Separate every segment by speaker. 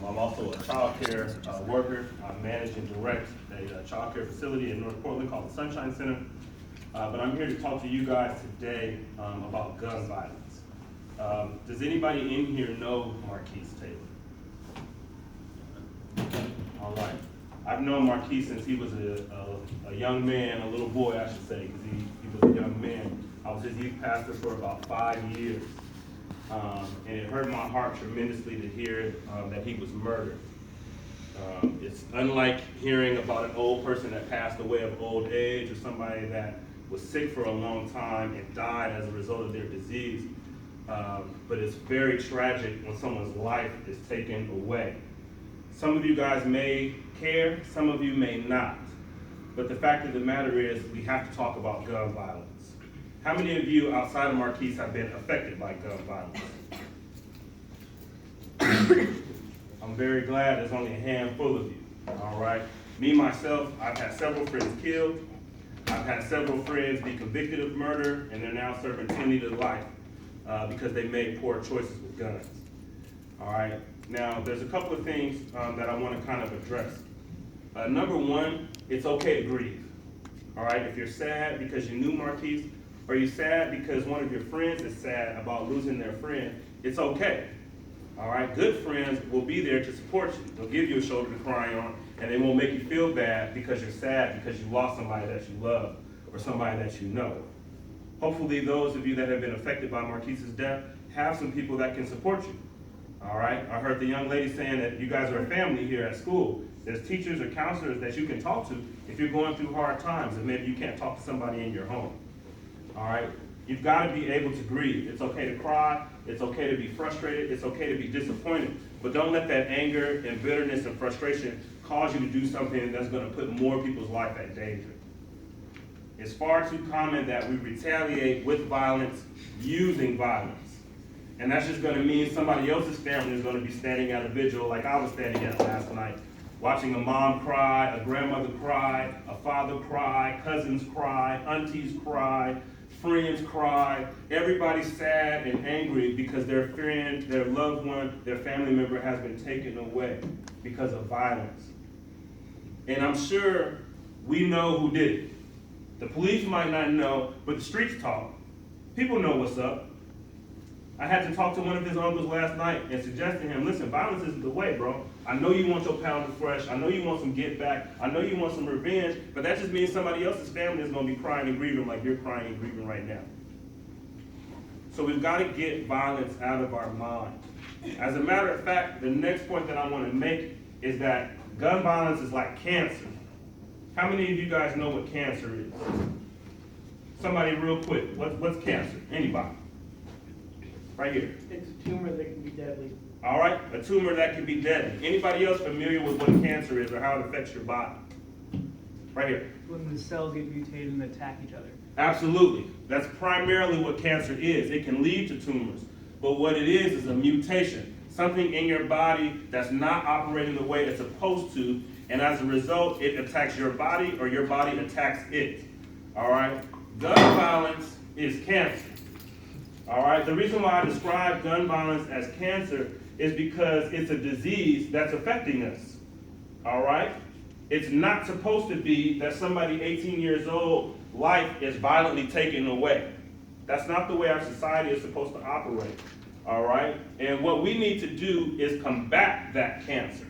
Speaker 1: I'm also a child care worker. I manage and direct a child care facility in North Portland called the Sunshine Center. But I'm here to talk to you guys today about gun violence. Does anybody in here know Marquise Taylor? All right. I've known Marquise since he was a young man, a little boy, I should say, because he was a young man. I was his youth pastor for about 5 years. And it hurt my heart tremendously to hear that he was murdered. It's unlike hearing about an old person that passed away of old age, or somebody that was sick for a long time and died as a result of their disease. But it's very tragic when someone's life is taken away. Some of you guys may care, some of you may not. But the fact of the matter is, we have to talk about gun violence. How many of you outside of Marquise have been affected by gun violence? I'm very glad there's only a handful of you, all right? Me, myself, I've had several friends killed. I've had several friends be convicted of murder, and they're now serving 20 to life because they made poor choices with guns, all right? Now, there's a couple of things that I want to kind of address. Number one, it's okay to grieve, all right? If you're sad because you knew Marquise, or you're sad because one of your friends is sad about losing their friend, it's okay. All right, good friends will be there to support you. They'll give you a shoulder to cry on, and they won't make you feel bad because you're sad because you lost somebody that you love or somebody that you know. Hopefully those of you that have been affected by Marquise's death have some people that can support you. All right, I heard the young lady saying that you guys are a family here at school. There's teachers or counselors that you can talk to if you're going through hard times and maybe you can't talk to somebody in your home. All right, you've got to be able to grieve. It's okay to cry. It's okay to be frustrated. It's okay to be disappointed. But don't let that anger and bitterness and frustration cause you to do something that's going to put more people's life at danger. It's far too common that we retaliate with violence using violence. And that's just going to mean somebody else's family is going to be standing at a vigil like I was standing at last night, watching a mom cry, a grandmother cry, a father cry, cousins cry, aunties cry, friends cry. Everybody's sad and angry because their friend, their loved one, their family member has been taken away because of violence. And I'm sure we know who did it. The police might not know, but the streets talk. People know what's up. I had to talk to one of his uncles last night and suggest to him, listen, violence isn't the way, bro. I know you want your pound of fresh. I know you want some get back. I know you want some revenge, but that just means somebody else's family is going to be crying and grieving like you're crying and grieving right now. So we've got to get violence out of our mind. As a matter of fact, the next point that I want to make is that gun violence is like cancer. How many of you guys know what cancer is? Somebody real quick. What's cancer? Anybody? Right here.
Speaker 2: It's a tumor that can be deadly.
Speaker 1: All right, a tumor that can be deadly. Anybody else familiar with what cancer is or how it affects your body? Right here.
Speaker 2: When the cells get mutated and attack each other.
Speaker 1: Absolutely. That's primarily what cancer is. It can lead to tumors. But what it is a mutation. Something in your body that's not operating the way it's supposed to, and as a result, it attacks your body or your body attacks it. All right? Gun violence is cancer. All right, the reason why I describe gun violence as cancer is because it's a disease that's affecting us. All right? It's not supposed to be that somebody 18 years old, life is violently taken away. That's not the way our society is supposed to operate. All right? And what we need to do is combat that cancer.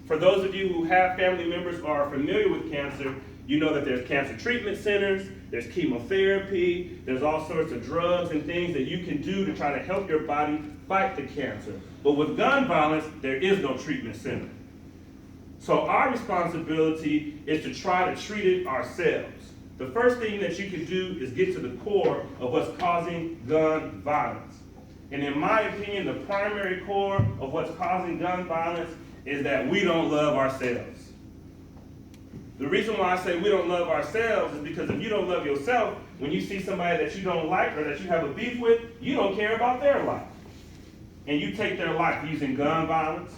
Speaker 1: For those of you who have family members or are familiar with cancer, you know that there's cancer treatment centers, there's chemotherapy, there's all sorts of drugs and things that you can do to try to help your body fight the cancer. But with gun violence, there is no treatment center. So our responsibility is to try to treat it ourselves. The first thing that you can do is get to the core of what's causing gun violence. And in my opinion, the primary core of what's causing gun violence is that we don't love ourselves. The reason why I say we don't love ourselves is because if you don't love yourself, when you see somebody that you don't like or that you have a beef with, you don't care about their life. And you take their life using gun violence,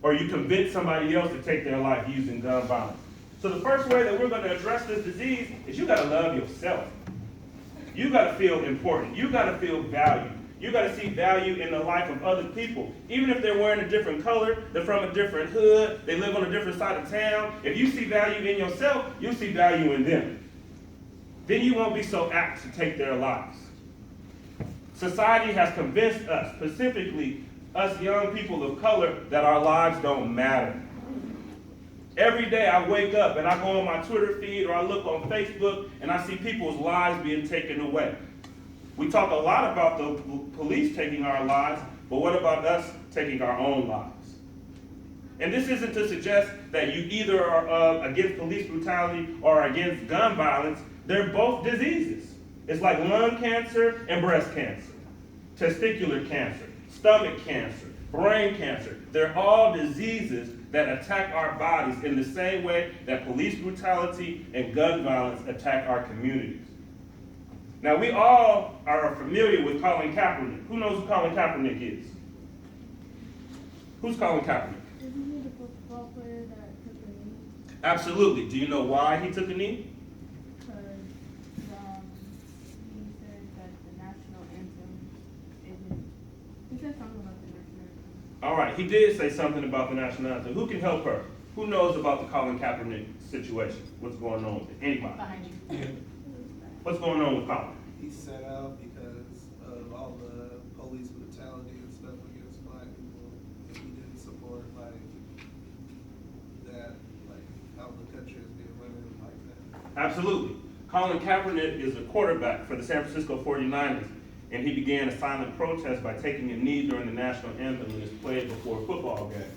Speaker 1: or you convince somebody else to take their life using gun violence. So the first way that we're going to address this disease is you got to love yourself. You got to feel important. You got to feel valued. You got to see value in the life of other people. Even if they're wearing a different color, they're from a different hood, they live on a different side of town. If you see value in yourself, you'll see value in them. Then you won't be so apt to take their lives. Society has convinced us, specifically us young people of color, that our lives don't matter. Every day I wake up and I go on my Twitter feed or I look on Facebook and I see people's lives being taken away. We talk a lot about the police taking our lives, but what about us taking our own lives? And this isn't to suggest that you either are against police brutality or against gun violence. They're both diseases. It's like lung cancer and breast cancer, testicular cancer, stomach cancer, brain cancer. They're all diseases that attack our bodies in the same way that police brutality and gun violence attack our communities. Now, we all are familiar with Colin Kaepernick. Who knows who Colin Kaepernick is? Who's Colin Kaepernick?
Speaker 3: Isn't he the football player that took a knee?
Speaker 1: Absolutely. Do you know why he took a knee?
Speaker 3: Because he said that the national anthem isn't. He said something about the national anthem.
Speaker 1: All right, he did say something about the national anthem. Who can help her? Who knows about the Colin Kaepernick situation? What's going on with it? Anybody?
Speaker 3: Behind you.
Speaker 1: What's going on with Colin?
Speaker 4: He set out because of all the police brutality and stuff against black people. And he didn't support like that, like how the country is being run like that.
Speaker 1: Absolutely. Colin Kaepernick is a quarterback for the San Francisco 49ers, and he began a silent protest by taking a knee during the national anthem when it's played before a football game.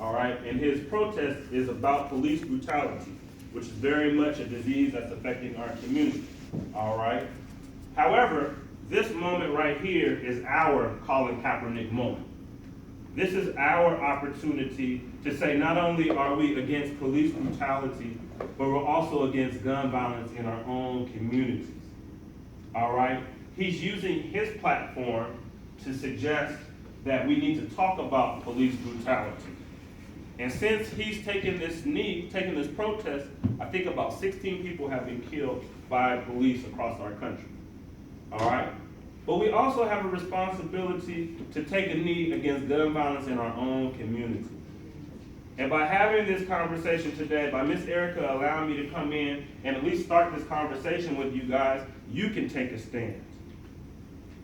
Speaker 1: All right, and his protest is about police brutality, which is very much a disease that's affecting our community. All right. However, this moment right here is our Colin Kaepernick moment. This is our opportunity to say not only are we against police brutality, but we're also against gun violence in our own communities. All right? He's using his platform to suggest that we need to talk about police brutality. And since he's taken this knee, taken this protest, I think about 16 people have been killed by police across our country. All right? But we also have a responsibility to take a knee against gun violence in our own community. And by having this conversation today, by Miss Erica allowing me to come in and at least start this conversation with you guys, you can take a stand.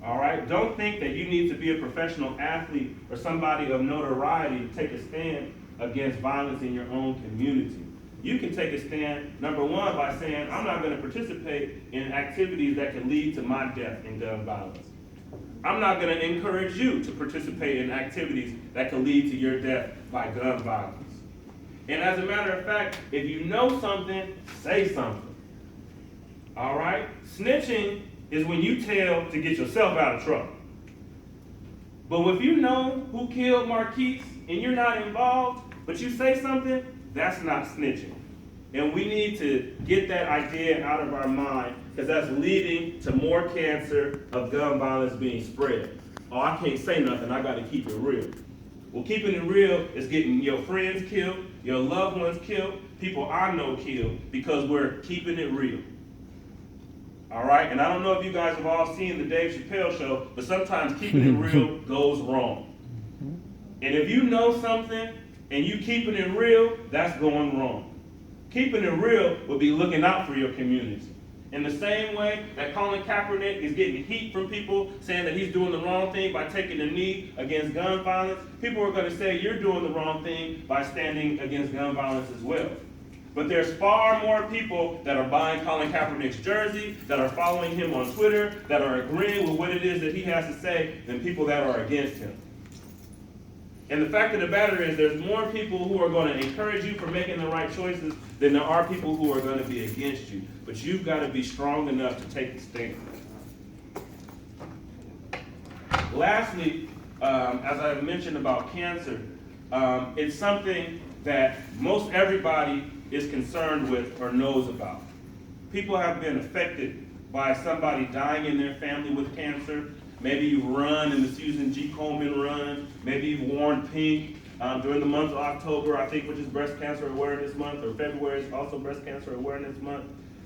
Speaker 1: All right? Don't think that you need to be a professional athlete or somebody of notoriety to take a stand against violence in your own community. You can take a stand, number one, by saying, I'm not going to participate in activities that can lead to my death in gun violence. I'm not going to encourage you to participate in activities that can lead to your death by gun violence. And as a matter of fact, if you know something, say something. All right? Snitching is when you tell to get yourself out of trouble. But if you know who killed Marquise and you're not involved, but you say something, that's not snitching. And we need to get that idea out of our mind because that's leading to more cancer of gun violence being spread. Oh, I can't say nothing, I gotta keep it real. Well, keeping it real is getting your friends killed, your loved ones killed, people I know killed because we're keeping it real. All right, and I don't know if you guys have all seen the Dave Chappelle show, but sometimes keeping it real goes wrong. And if you know something and you keeping it real, that's going wrong. Keeping it real would be looking out for your community. In the same way that Colin Kaepernick is getting heat from people saying that he's doing the wrong thing by taking a knee against gun violence, people are going to say you're doing the wrong thing by standing against gun violence as well. But there's far more people that are buying Colin Kaepernick's jersey, that are following him on Twitter, that are agreeing with what it is that he has to say than people that are against him. And the fact of the matter is there's more people who are going to encourage you for making the right choices than there are people who are going to be against you. But you've got to be strong enough to take the stand. Lastly, as I mentioned about cancer, it's something that most everybody is concerned with or knows about. People have been affected by somebody dying in their family with cancer. Maybe you've run in the Susan G. Komen run. Maybe you've worn pink during the month of October, I think, which is Breast Cancer Awareness Month, or February is also Breast Cancer Awareness Month.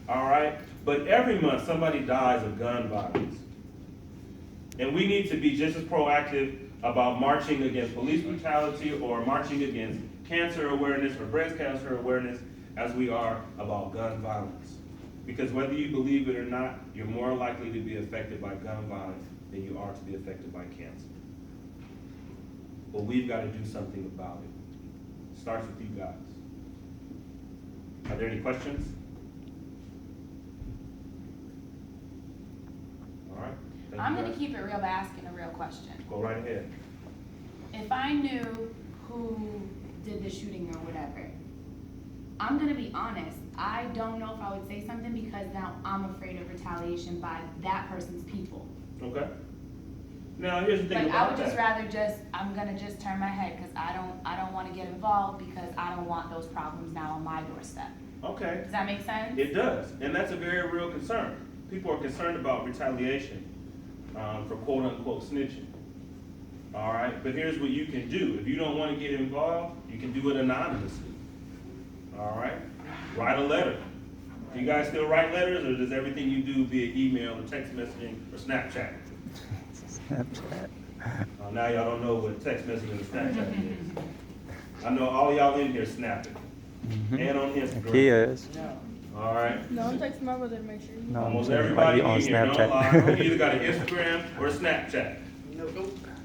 Speaker 1: All right? But every month, somebody dies of gun violence. And we need to be just as proactive about marching against police brutality or marching against cancer awareness or breast cancer awareness as we are about gun violence. Because whether you believe it or not, you're more likely to be affected by gun violence than you are to be affected by cancer. But we've got to do something about it. It starts with you guys. Are there any questions? All right. Thank
Speaker 5: I'm
Speaker 1: you
Speaker 5: gonna
Speaker 1: guys.
Speaker 5: keep it real by asking a real question.
Speaker 1: Go right ahead.
Speaker 5: If I knew who did the shooting or whatever, I'm gonna be honest, I don't know if I would say something because now I'm afraid of retaliation by that person's people.
Speaker 1: Okay. Now, here's the thing
Speaker 5: Like, I
Speaker 1: about
Speaker 5: would just
Speaker 1: that.
Speaker 5: rather I'm gonna just turn my head, cause I don't wanna get involved because I don't want those problems now on my doorstep.
Speaker 1: Okay.
Speaker 5: Does that make sense?
Speaker 1: It does, and that's a very real concern. People are concerned about retaliation for quote unquote snitching. All right, but here's what you can do. If you don't want to get involved, you can do it anonymously. All right, write a letter. Do you guys still write letters, or does everything you do via email or text messaging or Snapchat?
Speaker 6: Snapchat.
Speaker 1: Now y'all don't know what text messaging and Snapchat is. I know all y'all in here snapping and on Instagram.
Speaker 6: Yes.
Speaker 1: All right.
Speaker 3: No, I'm texting my brother to make sure.
Speaker 6: No, I'm
Speaker 1: Almost
Speaker 6: saying,
Speaker 1: everybody
Speaker 6: like, you on
Speaker 1: in here, don't lie,
Speaker 6: Snapchat.
Speaker 1: you either got an Instagram or a Snapchat.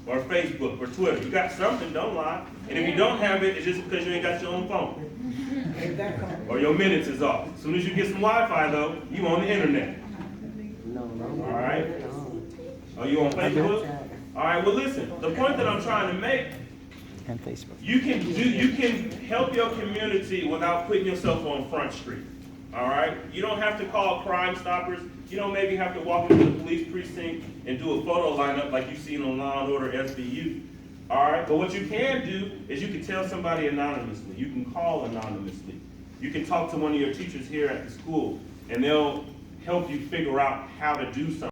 Speaker 1: Or Facebook or Twitter. You got something, don't lie. And if you don't have it, it's just because you ain't got your own phone. Or your minutes is off. As soon as you get some Wi-Fi though, you on the internet. All right? Are you on Facebook? All right, well listen, the point that I'm trying to make,
Speaker 6: And Facebook.
Speaker 1: you can help your community without putting yourself on Front Street. All right? You don't have to call Crime Stoppers. You don't maybe have to walk into the police precinct and do a photo lineup like you've seen on Law and Order SVU. All right? But what you can do is you can tell somebody anonymously. You can call anonymously. You can talk to one of your teachers here at the school, and they'll help you figure out how to do something.